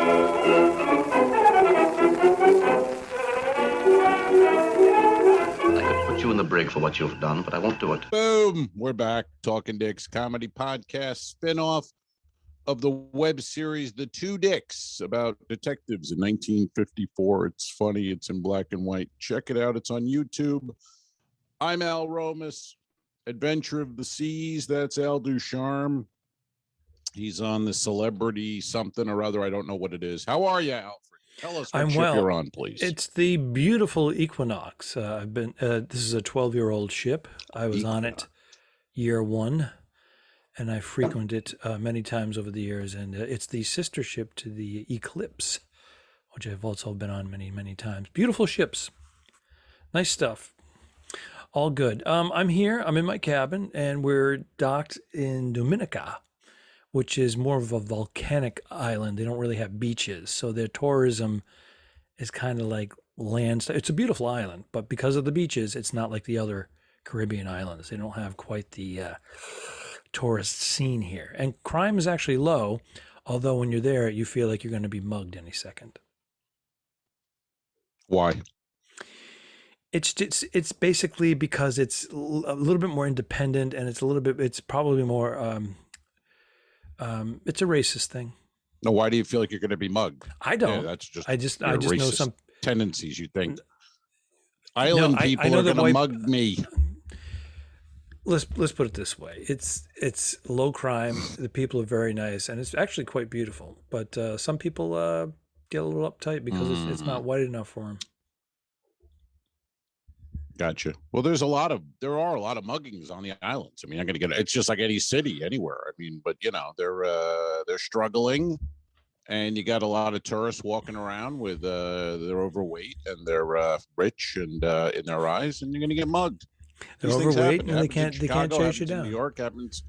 I could put you in the brig for what you've done, but I won't do it. Boom! We're back. Talking Dicks comedy podcast spinoff of the web series The Two Dicks about detectives in 1954. It's funny. It's in black and white. Check it out. It's on YouTube. I'm Al Romas. Adventure of the Seas. That's Al Ducharme. He's on the Celebrity something or other. I don't know what it is. How are you, Alfred? Tell us what ship you're on, please. It's the beautiful Equinox. I've been. This is a 12-year-old ship. I was on it year one, and I frequented it many times over the years. And it's the sister ship to the Eclipse, which I've also been on many, many times. Beautiful ships, nice stuff. All good. I'm here. I'm in my cabin, and we're docked in Dominica, which is more of a volcanic island. They don't really have beaches, so their tourism is kind of like land. It's a beautiful island, but because of the beaches, it's not like the other Caribbean islands. They don't have quite the tourist scene here. And crime is actually low, although when you're there, you feel like you're going to be mugged any second. Why? It's basically because it's a little bit more independent, and it's probably more it's a racist thing. No, why do you feel like you're going to be mugged? I don't. Yeah, that's just I just know some tendencies. You think island people are going to mug me? Let's put it this way: it's low crime. The people are very nice, and it's actually quite beautiful. But some people get a little uptight because it's not white enough for them. Gotcha. Well, there are a lot of muggings on the islands. I mean, I'm going to get it's just like any city anywhere. I mean, but you know, they're struggling, and you got a lot of tourists walking around with they're overweight and they're rich and in their eyes, and you're going to get mugged. They're overweight and they can't chase you down. New York happens.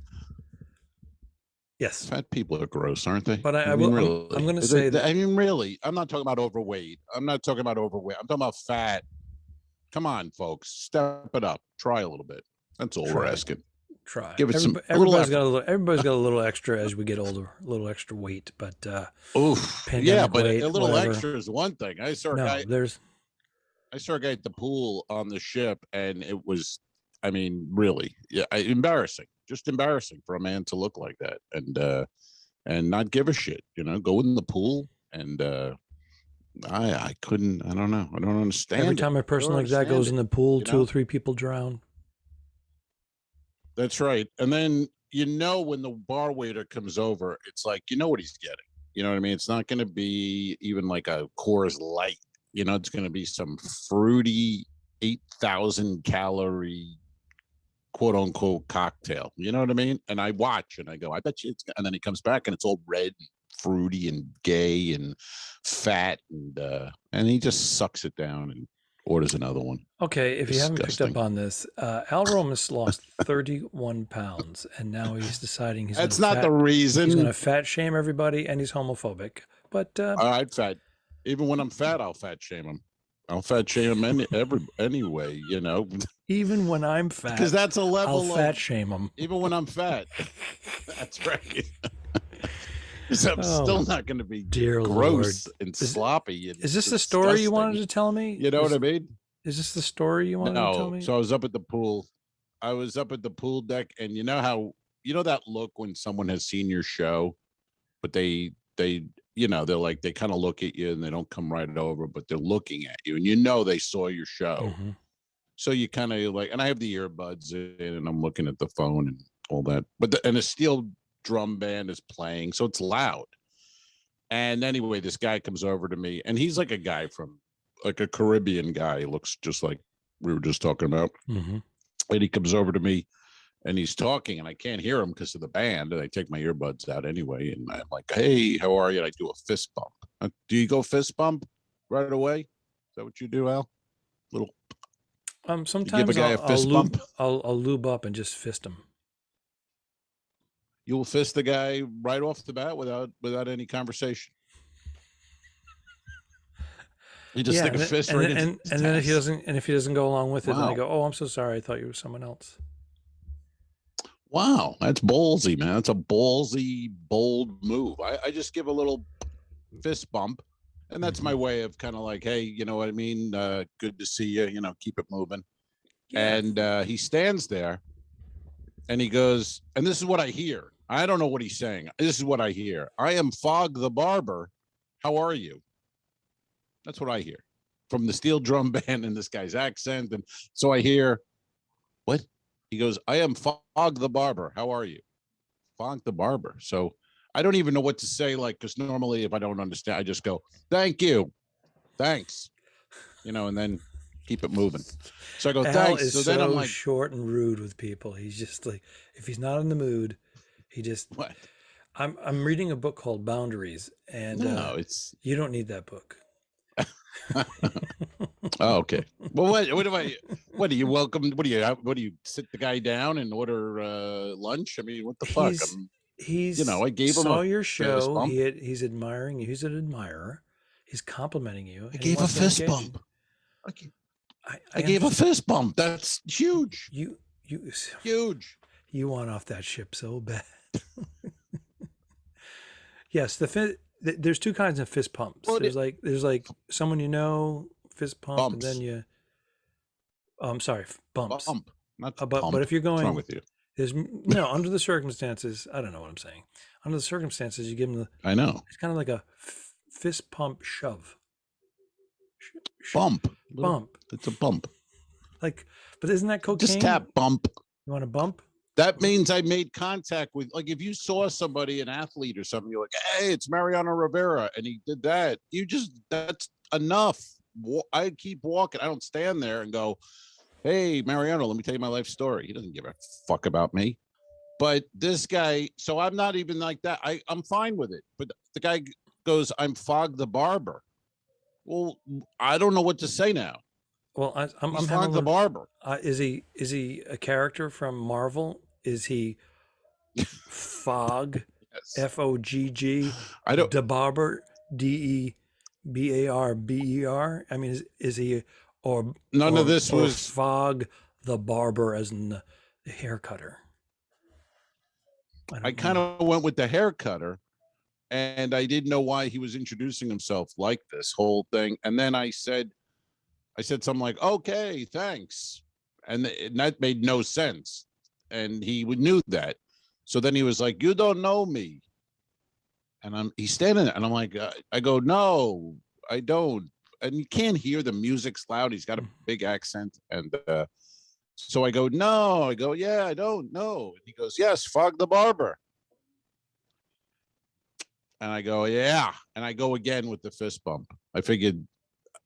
Yes, fat people are gross, aren't they? But I'm going to say that. I mean, really, I'm not talking about overweight. I'm talking about fat. Come on, folks, step it up. Try a little bit. That's all we're asking. Try. Give it Everybody's got a little extra as we get older, a little extra weight. But yeah, but weight, a little whatever. extra is one thing. I saw a guy at the pool on the ship, and it was, I mean, really, yeah, embarrassing. Just embarrassing for a man to look like that and not give a shit. You know, go in the pool and. I couldn't. I don't know. I don't understand. Every time a person like that goes in the pool, 2 or 3 people drown. That's right. And then when the bar waiter comes over, it's like what he's getting. You know what I mean? It's not going to be even like a Coors Light. It's going to be some fruity 8,000 calorie quote unquote cocktail. You know what I mean? And I watch and I go, I bet you it's. And then he comes back and it's all red. Fruity and gay and fat and he just sucks it down and orders another one. Okay, if you haven't picked up on this, Al Romas lost 31 pounds and now he's deciding that's not the reason. He's going to fat shame everybody and he's homophobic. But all right, fat. Even when I'm fat, I'll fat shame him. I'll fat shame him anyway. Even when I'm fat, because that's a level. I'll fat shame him. Even when I'm fat. That's right. I'm still not going to be gross and sloppy. And is this the story you wanted to tell me? You know what I mean? Is this the story you wanted to tell me? So I was up at the pool. I was up at the pool deck, and you know that look when someone has seen your show, but they they're like, they kind of look at you and they don't come right over, but they're looking at you, and they saw your show. Mm-hmm. So you kind of like, and I have the earbuds in, and I'm looking at the phone and all that, and a steel drum band is playing, so it's loud. And anyway, this guy comes over to me, and he's like a guy from like a Caribbean guy. He looks just like we were just talking about. Mm-hmm. And he comes over to me and he's talking, and I can't hear him because of the band, and I take my earbuds out anyway, and I'm like, hey, how are you? And I do a fist bump. Do you go fist bump right away? Is that what you do, Al? Little sometimes give a guy a fist bump? I'll lube up and just fist him. You will fist the guy right off the bat without any conversation. You just stick a fist right in. And then if he doesn't go along with it, then I go, oh, I'm so sorry. I thought you were someone else. Wow, that's ballsy, man. That's a ballsy, bold move. I just give a little fist bump. And that's my way of kind of like, hey, you know what I mean? Good to see you, keep it moving. Yeah. And he stands there and he goes, and this is what I hear. I don't know what he's saying. This is what I hear. I am Fog the Barber. How are you? That's what I hear from the steel drum band in this guy's accent. And so I hear, what? He goes, I am Fog the Barber. How are you? Fog the Barber. So I don't even know what to say, like, because normally if I don't understand, I just go, thank you. Thanks. And then keep it moving. So I go, Al thanks. is So then I'm like, short and rude with people. He's just like, if he's not in the mood, he just. what? I'm reading a book called Boundaries, and No, it's. you don't need that book. Oh, okay. Well, what do you welcome? What do you sit the guy down and order lunch? I mean, what the fuck? He's I gave him saw a your fist show. bump. He's admiring you. He's an admirer. He's complimenting you. I gave a fist bump. I gave a fist bump. That's huge. You Huge. You want off that ship so bad. Yes, there's two kinds of fist pumps. Well, there's like someone fist pump, bumps. and then you. Sorry, bumps. Bump, not but if you're going, what's wrong with you? There's no under the circumstances. I don't know what I'm saying. Under the circumstances, you give them I know. It's kind of like a fist pump shove. Bump. It's a bump. Like, but isn't that cocaine? Just tap bump. You want a bump? That means I made contact with, like, if you saw somebody, an athlete or something, you're like, hey, it's Mariano Rivera, and he did that. That's enough. I keep walking. I don't stand there and go, hey, Mariano, let me tell you my life story. He doesn't give a fuck about me. But this guy, so I'm not even like that. I'm fine with it. But the guy goes, I'm Fog the Barber. Well, I don't know what to say now. Well, I'm Fog the Barber. Is he a character from Marvel? Is he Fog? Yes. F-O-G-G. I don't. The Barber. D-E-B-A-R-B-E-R. I mean, is he or none of this or was Fog the Barber as in the hair cutter? I kind of went with the hair cutter, and I didn't know why he was introducing himself like this whole thing. And then I said something like, okay, thanks. And that made no sense. And he knew that. So then he was like, you don't know me. And he's standing there and I'm like, I go, no, I don't. And you can't hear the music's loud. He's got a big accent. And so I go, no. I go, yeah, I don't know. And he goes, yes, Fog the Barber. And I go, yeah. And I go again with the fist bump. I figured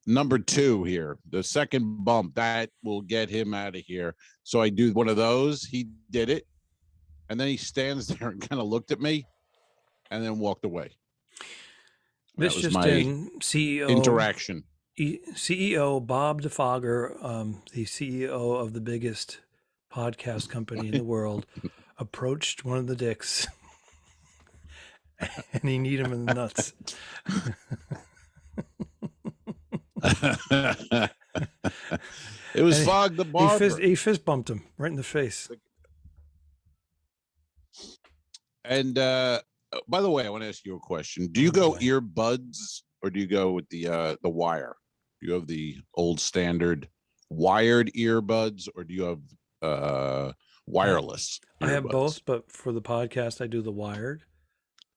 number 2 here, the second bump, that will get him out of here. So I do one of those. He did it. And then he stands there and kind of looked at me and then walked away. This was just my in, CEO interaction. CEO Bob DeFogger, the CEO of the biggest podcast company in the world, approached one of the dicks, and he kneed him in the nuts. It was Fog the Barber. He fist bumped him right in the face. And by the way, I want to ask you a question. Do you go earbuds or do you go with the wire? Do you have the old standard wired earbuds or do you have wireless earbuds? I have both, but for the podcast, I do the wired.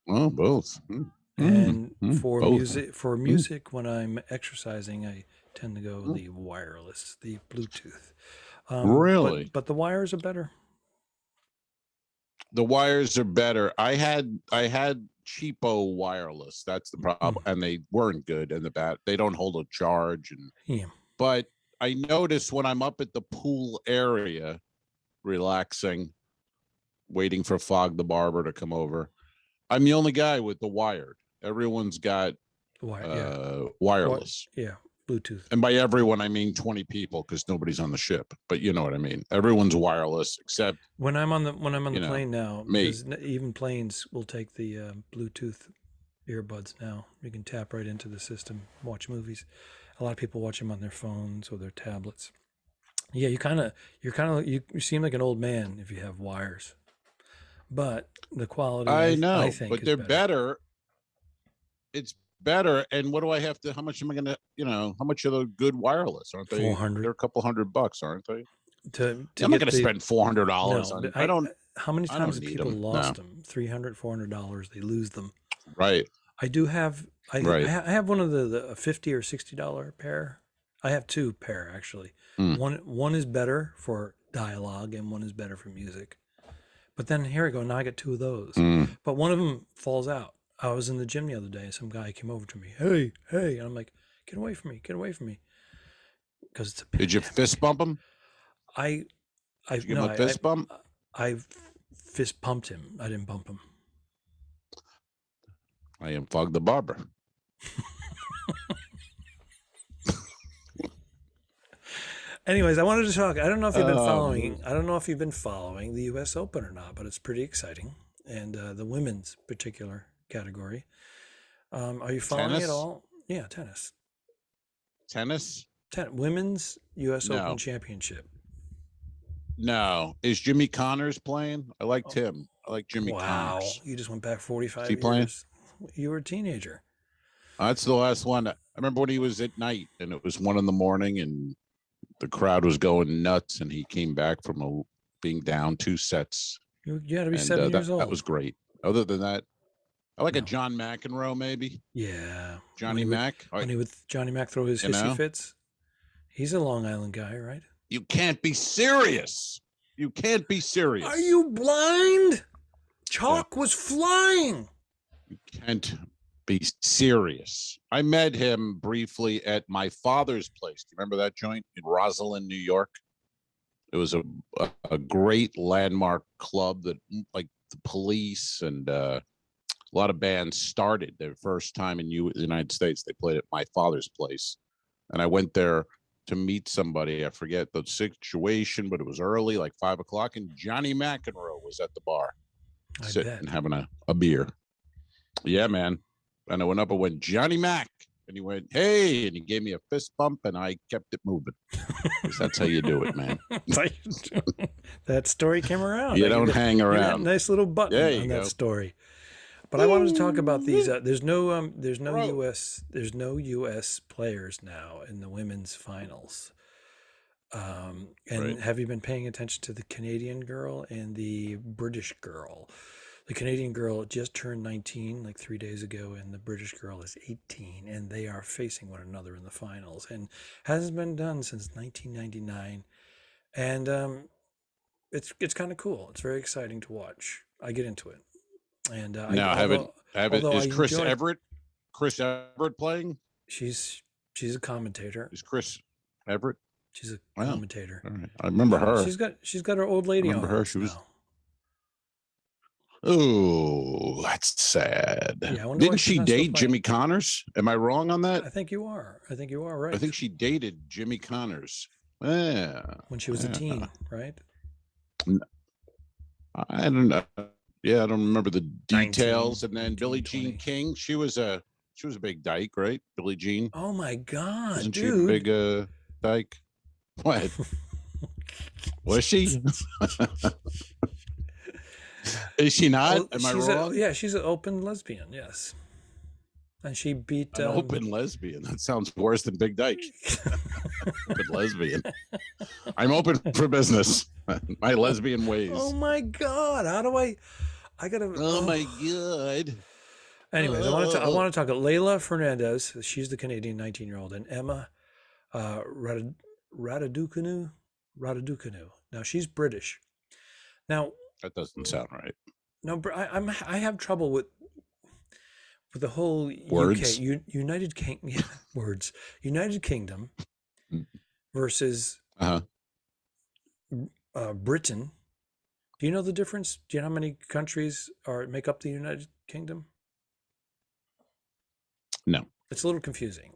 Oh, both. And for both. music, when I'm exercising, I tend to go the wireless, the Bluetooth. Really? But the wires are better. The wires are better. I had cheapo wireless. That's the problem, and they weren't good. And they don't hold a charge. But I notice when I'm up at the pool area, relaxing, waiting for Fog the Barber to come over, I'm the only guy with the wired. Everyone's got wireless. Yeah, Bluetooth. And by everyone, I mean 20 people because nobody's on the ship. But you know what I mean. Everyone's wireless except when I'm on the plane now. Me. Even planes will take the Bluetooth earbuds now. You can tap right into the system, watch movies. A lot of people watch them on their phones or their tablets. Yeah, you seem like an old man if you have wires. But the quality, I know, I think, but they're better. It's better. And what do I have to? How much am I gonna? How much are the good wireless? Aren't they? 400 They're a couple $100, aren't they? to I'm not get gonna the spend $400 no. on. But I don't. how many I times don't have need people them. lost No. them? $300, $400. They lose them. Right. I do have. Right. I have one of the $50 or $60 pair. I have two pair actually. Mm. One is better for dialogue and one is better for music. But then here we go. Now I get two of those. Mm. But one of them falls out. I was in the gym the other day. Some guy came over to me. Hey, hey. And I'm like, get away from me. Get away from me. Because it's a pandemic. Did you fist bump him? I Did you give him a fist bump? I fist pumped him. I didn't bump him. I am Fog the Barber. Anyways, I wanted to talk. I don't know if you've been following. I don't know if you've been following the U.S. Open or not, but it's pretty exciting, and the women's particular category. Are you following Tennis? it all? Yeah, tennis. Tennis? Women's U.S. No. Open Championship. No. Is Jimmy Connors playing? I liked him. I like Jimmy Wow, Connors. you just went back 45 Is he years. playing? You were a teenager. That's the last one. I remember when he was at night and it was 1 a.m. and the crowd was going nuts and he came back from being down 2 sets. You had to be 7 years old. That was great. Other than that, I like a No. John McEnroe maybe. Yeah. Johnny Mac. When he would Johnny Mac throw his hissy fits. He's a Long Island guy, right? You can't be serious. You can't be serious. Are you blind? Chalk was flying. You can't be serious. I met him briefly at my father's place. Do you remember that joint in Roslyn, New York? It was a great landmark club that, like, the Police and a lot of bands started their first time in the United States. They played at my father's place, and I went there to meet somebody. I forget the situation, but it was early, like 5 o'clock, and Johnny McEnroe was at the bar, sitting and having a beer. Yeah, man. And I went up and went, Johnny Mac. And he went, hey, and he gave me a fist bump, and I kept it moving. That's how you do it, man. That story came around. You don't hang around. Nice little button on that story. But I wanted to talk about these. There's no U.S. players now in the women's finals. Have you been paying attention to the Canadian girl and the British girl? The Canadian girl just turned 19 like 3 days ago, and the British girl is 18, and they are facing one another in the finals, and hasn't been done since 1999. And it's kind of cool. It's very exciting to watch. I get into it. And is Chris Everett playing? She's a commentator. Is Chris Everett? She's a commentator. All right. I remember her. She's got her old lady on. I remember her. She was. Oh, that's sad. Yeah, didn't she date Jimmy Connors? Am I wrong on that? I think you are. Right. I think she dated Jimmy Connors. Yeah. When she was a teen, right? I don't know. Yeah, I don't remember the details. 19, and then 19, Billie 20. Jean King, she was a big dyke, right? Billie Jean. Oh my God, Wasn't dude! She a big dyke? What? Was she? Is she not? Am I wrong? She's an open lesbian. Yes, and she beat an open lesbian. That sounds worse than Big Dyke. Open lesbian. I'm open for business. My lesbian ways. Oh my God! How do I gotta. Oh my God. Anyways, I want to talk about Layla Fernandez. She's the Canadian 19-year-old, and Emma Raducanu. Now she's British. Now that doesn't sound right. No, I have trouble with the whole words? UK United Kingdom versus Britain. Do you know the difference? Do you know how many countries make up the United Kingdom? No. It's a little confusing.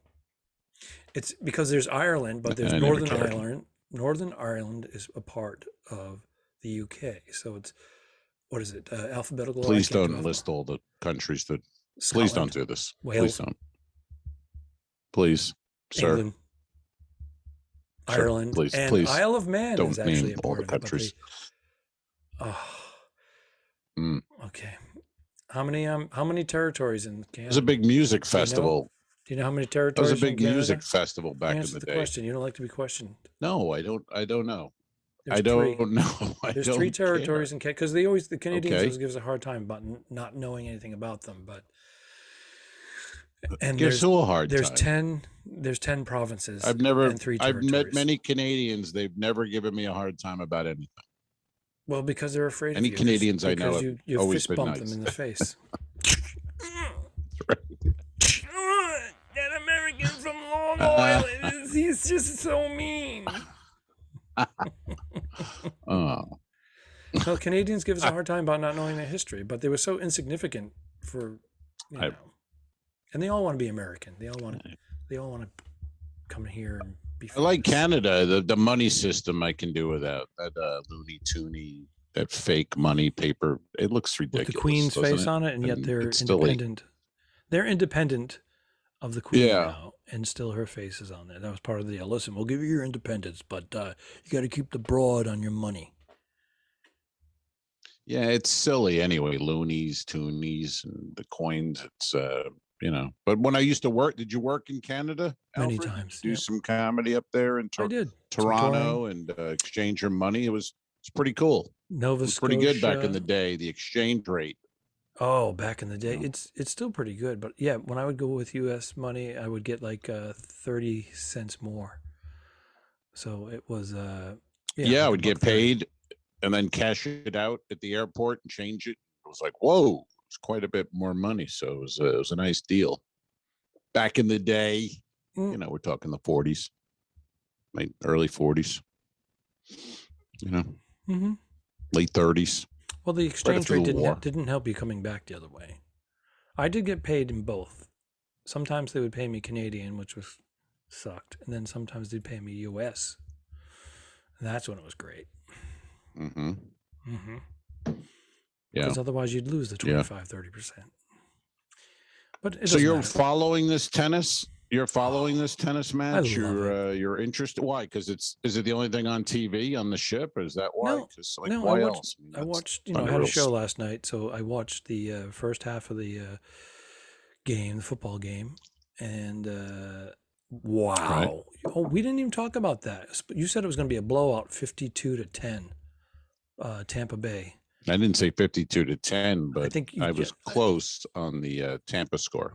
It's because there's Ireland, but there's Northern Ireland. Northern Ireland is a part of the UK. So it's, what is it? Alphabetical. Please don't list all the countries that. Scotland, please don't do this. Wales, please don't. Please, sir. England, sir, Ireland, please, and please Isle of Man don't is actually name a part all the of countries. it. Okay. How many territories in Canada? It was a big music festival. Do you know how many It territories? was a big in Canada? music festival back in Answer the the day. question. You don't like to be questioned. No, I don't. I don't know. There's I don't three. know. There's three territories in Canada because the Canadians Okay. always give us a hard time about not knowing anything about them. But and Gives who a hard time? There's 10 provinces. I've territories. met many Canadians. They've never given me a hard time about anything. Well, because they're afraid Any of you. Canadians I know have you always fist been bump nice. them in the face. That American from Long Island, he's just so mean. Oh. Well, Canadians give us a hard time about not knowing their history, but they were so insignificant for, and they all want to be American. They all want to come here and be famous. I like Canada. The money system I can do without that Looney Tooney, that fake money paper. It looks ridiculous. With the Queen's face on it, and yet they're independent. They're independent of the Queen now, and still her face is on there. That was part of the deal. Listen, we'll give you your independence, but you got to keep the broad on your money. Yeah, it's silly anyway. Loonies, Toonies, and the coins. It's But when I used to work, did you work in Canada? Many Alfred? times. Do some comedy up there in I did. Toronto and exchange your money. It's pretty cool. Nova Scotia. Pretty good back in the day. The exchange rate. Oh, back in the day, it's still pretty good. But yeah, when I would go with U.S. money, I would get like 30 cents more. So it was I like would get paid and then cash it out at the airport and change it. It was like, whoa, it's quite a bit more money. So it was a nice deal. Back in the day, we're talking the 40s, early 40s. Late 30s. Well, the exchange rate didn't help you coming back the other way. I did get paid in both. Sometimes they would pay me Canadian, which sucked, and then sometimes they'd pay me U.S. And that's when it was great. Mm-hmm. Mm-hmm. Yeah. Because otherwise you'd lose the 25-30%. But so you're following this tennis? You're following this tennis match? You're interested? Why? Because is it the only thing on TV on the ship? Is that why? Why else? I watched. I had a show last night, so I watched the first half of the game, the football game, and wow! Right. Oh, we didn't even talk about that. You said it was going to be a blowout, 52-10, Tampa Bay. I didn't say 52-10, but I was close on the Tampa score.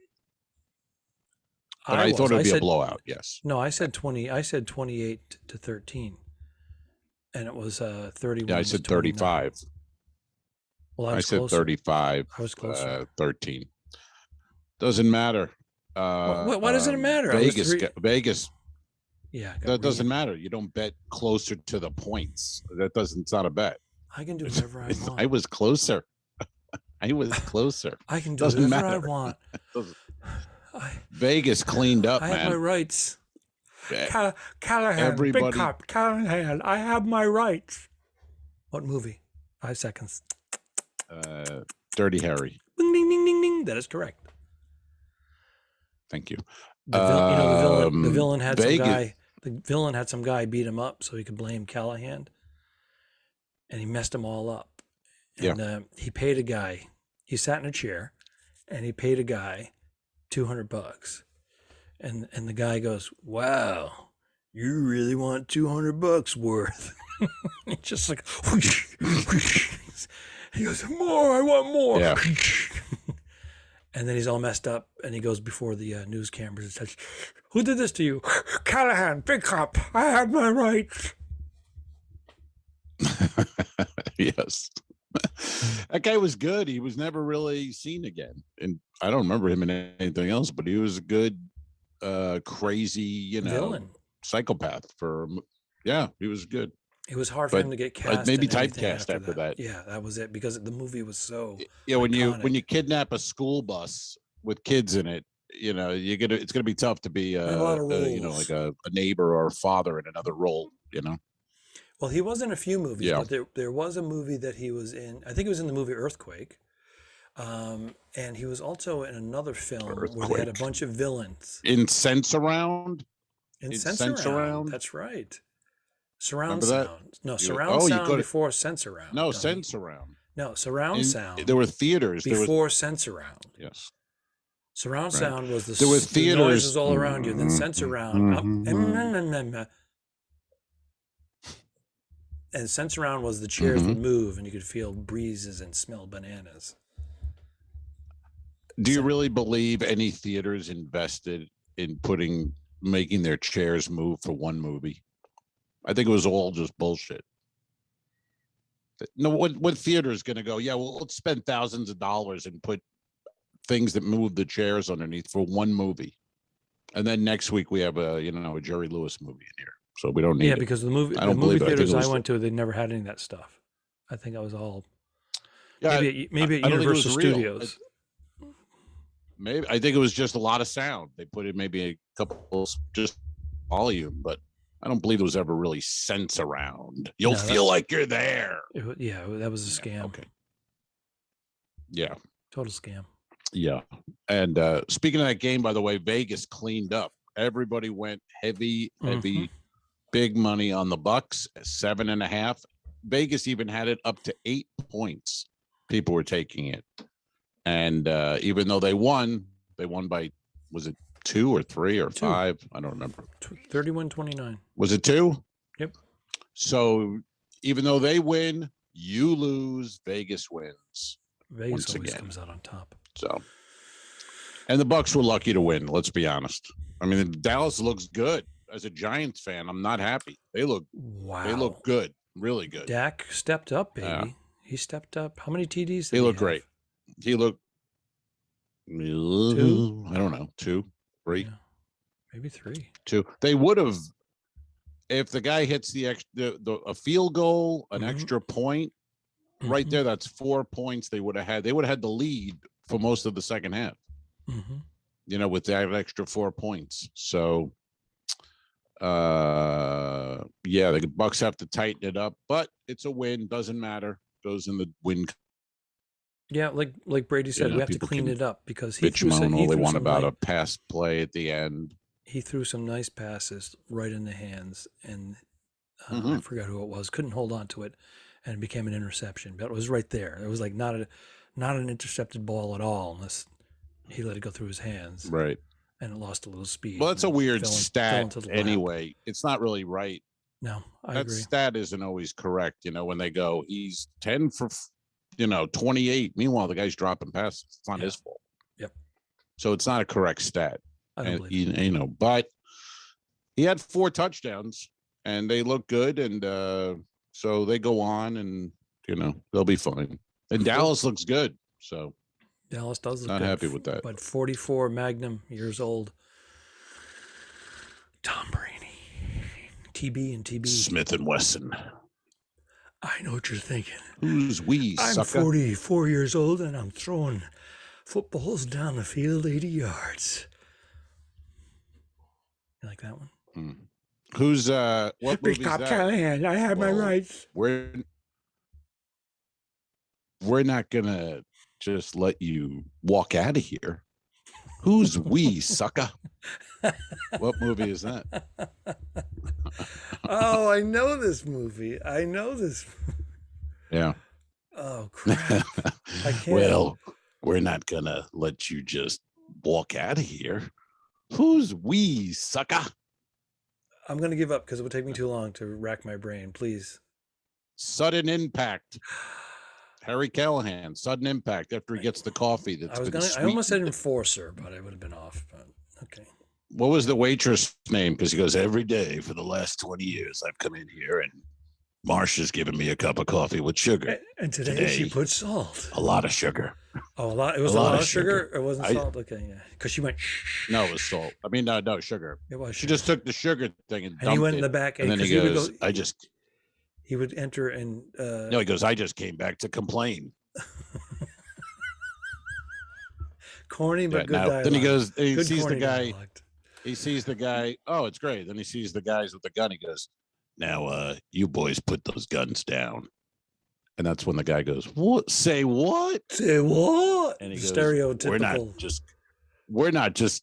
But I thought it would be a blowout. Yes. No, I said 20. I said 28-13, and it was 31. Yeah, I said 35. Well, I said 35. I was closer. 13. Doesn't matter. Why doesn't it matter? Vegas. Yeah, that doesn't matter. You don't bet closer to the points. It's not a bet. I can do whatever I want. I was closer. I was closer. I can do whatever I want. Vegas cleaned up, man. I have my rights. Callahan, big cop, Callahan, I have my rights. What movie? 5 seconds. Dirty Harry. Ding, ding, ding, ding, ding. That is correct. Thank you. The villain had Vegas. The villain had some guy beat him up so he could blame Callahan, and he messed them all up. And he paid a guy. He sat in a chair, and he paid a guy $200, and the guy goes, "Wow, you really want $200 worth?" Just like, whoosh, whoosh. He goes, "More, I want more." Yeah. And then he's all messed up, and he goes before the news cameras and says, "Who did this to you?" "Callahan, big cop. I have my rights." Yes. That guy was good. He was never really seen again. And I don't remember him in anything else, but he was a good, crazy, villain, psychopath he was good. It was hard for him to get cast. Maybe typecast after that. Yeah, that was it, because the movie was so iconic. when you kidnap a school bus with kids in it, it's gonna be tough to be like a neighbor or a father in another role, Well, he was in a few movies, but there was a movie that he was in. I think it was in the movie Earthquake. And he was also in another film where they had a bunch of villains. In Sense Around? In Sense Around. That's right. Surround sound. No, surround sound before Sense Around. No, Sense Around. No, surround sound. There were theaters before Sensurround. Yes. Surround sound was there were the theaters noises all around you. Then Sensurround. And Sensurround was the chairs would move and you could feel breezes and smell bananas. Do you really believe any theaters invested in making their chairs move for one movie? I think it was all just bullshit. No, what theater is going to go? Yeah, well, let's spend thousands of dollars and put things that move the chairs underneath for one movie, and then next week we have a Jerry Lewis movie in here, so we don't need. Yeah, because the movie theaters I went to, they never had any of that stuff. I think I was all. Yeah, maybe at Universal Studios. Maybe I think it was just a lot of sound. They put in maybe a couple just volume, but I don't believe it was ever really sense around. You'll feel like you're there. Yeah, that was a scam. Okay. Yeah. Total scam. Yeah. And speaking of that game, by the way, Vegas cleaned up. Everybody went heavy, big money on the Bucks, 7.5. Vegas even had it up to 8 points. People were taking it. And even though they won by, was it 2 or 3 or 5? I don't remember. 31-29. Was it 2? Yep. So even though they win, you lose, Vegas wins. Vegas always comes out on top. So, and the Bucks were lucky to win. Let's be honest. I mean, Dallas looks good. As a Giants fan, I'm not happy. They look good, really good. Dak stepped up, baby. Yeah. He stepped up. How many TDs? He looked great. He looked 2. I don't know, 2, 3, maybe 3. 2. They would have, if the guy hits a field goal, an extra point. Right there, that's 4 points they would have had. They would have had the lead for most of the second half, with that extra 4 points. So, the Bucks have to tighten it up, but it's a win. Doesn't matter. Goes in the win. Yeah, like Brady said, we have to clean it up because he threw all they want about a pass play at the end. He threw some nice passes right in the hands, and I forgot who it was. Couldn't hold on to it. And it became an interception, but it was right there. It was like not an intercepted ball at all, unless he let it go through his hands. Right. And it lost a little speed. Well, that's a weird stat anyway. It's not really right. No, I agree. That stat isn't always correct. When they go, he's 10 for, 28. Meanwhile, the guy's dropping passes. It's not his fault. Yep. So it's not a correct stat. I don't believe but he had 4 touchdowns and they look good. And, so they go on and, they'll be fine. And Dallas looks good. So Dallas does look not good. happy with that. But 44 Magnum years old. Tom Brady. TB and TB. Smith and Wesson. I know what you're thinking. Who's we, I'm sucker? 44 years old and I'm throwing footballs down the field 80 yards. You like that one? Who's what movie is that? Callahan, I have my rights. We're not gonna just let you walk out of here. Who's we, sucker? What movie is that? Oh, I know this movie. Yeah. Oh crap! I can't. Well, we're not gonna let you just walk out of here. Who's we, sucker? I'm going to give up because it would take me too long to rack my brain. Please. Sudden Impact. Harry Callahan. Sudden Impact after he gets the coffee. I almost said Enforcer, but I would have been off. But okay. What was the waitress name? Because he goes, every day for the last 20 years, I've come in here and Marsha's given me a cup of coffee with sugar. And today she put salt. A lot of sugar. Oh, a lot. It was a lot of sugar. It wasn't salt. Okay, yeah. Because she went. Shh. No, it was salt. I mean, no sugar. It was. She just took the sugar thing and dumped he went in the back, and then he goes, He would enter and. No, he goes, I just came back to complain. Corny, but good dialogue. Then he goes, he good sees the guy. Dialogue. He sees the guy. Oh, it's great. Then he sees the guys with the gun. He goes, now, you boys put those guns down. And that's when the guy goes, what? Say what? Say what? And he goes, stereotypical. We're not just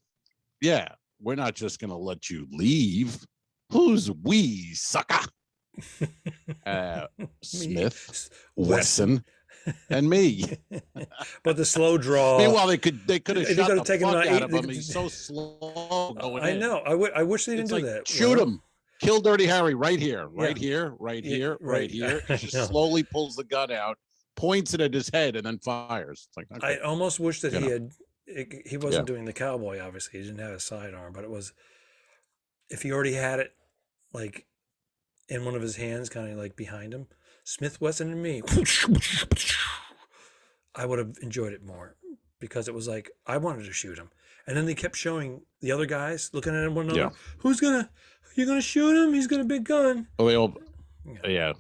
going to let you leave. Who's we, sucker? Smith, Wesson. and me. But the slow draw. Meanwhile, they could have shot the taken fuck him out of him. He's so slow going I in. know. I wish they didn't do that. Shoot him. Kill Dirty Harry right here, right Yeah. here, right here, right here. I He just know. slowly pulls the gun out, points it at his head, and then fires. It's like, okay. I almost wish that You he wasn't doing the cowboy, obviously. He didn't have a sidearm, but it was, if he already had it, like, in one of his hands, kind of like behind him, Smith, Wesson, and me, I would have enjoyed it more because it was like, I wanted to shoot him. And then they kept showing the other guys looking at one another. Yeah. You're going to shoot him? He's got a big gun. Oh, they all, Yeah.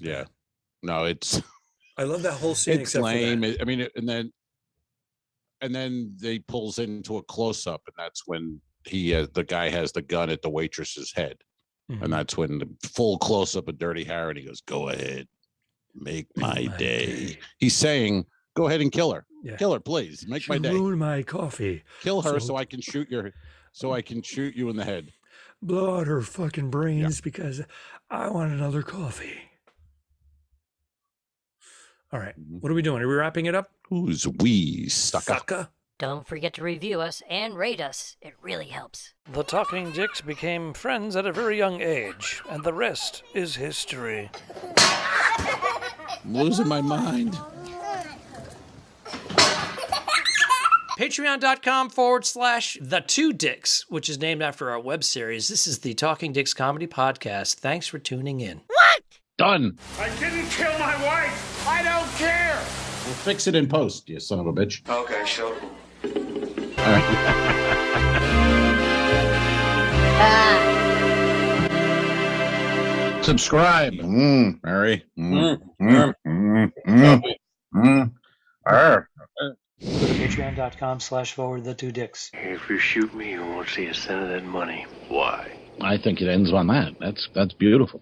yeah. No, it's, I love that whole scene. it's except lame. For that. I mean, and then they pulls into a close up, and that's when the guy has the gun at the waitress's head. Mhm. And that's when the full close up of Dirty Harry, and he goes, "Go ahead, make my day." He's saying, "Go ahead and kill her, kill her, please, make my day. Ruin my coffee. Kill her so I can shoot you in the head. Blow out her fucking brains because I want another coffee." All right, what are we doing? Are we wrapping it up? Who's we, sucker? Don't forget to review us and rate us. It really helps. The Talking Dicks became friends at a very young age, and the rest is history. I'm losing my mind. Patreon.com/The2Dicks, which is named after our web series. This is the Talking Dicks Comedy Podcast. Thanks for tuning in. What? Done. I didn't kill my wife. I don't care. We'll fix it in post, you son of a bitch. Okay, sure. All right. Subscribe. Mary. Go to patreon.com/the2dicks. If you shoot me, you won't see a cent of that money. Why? I think it ends on that. That's beautiful.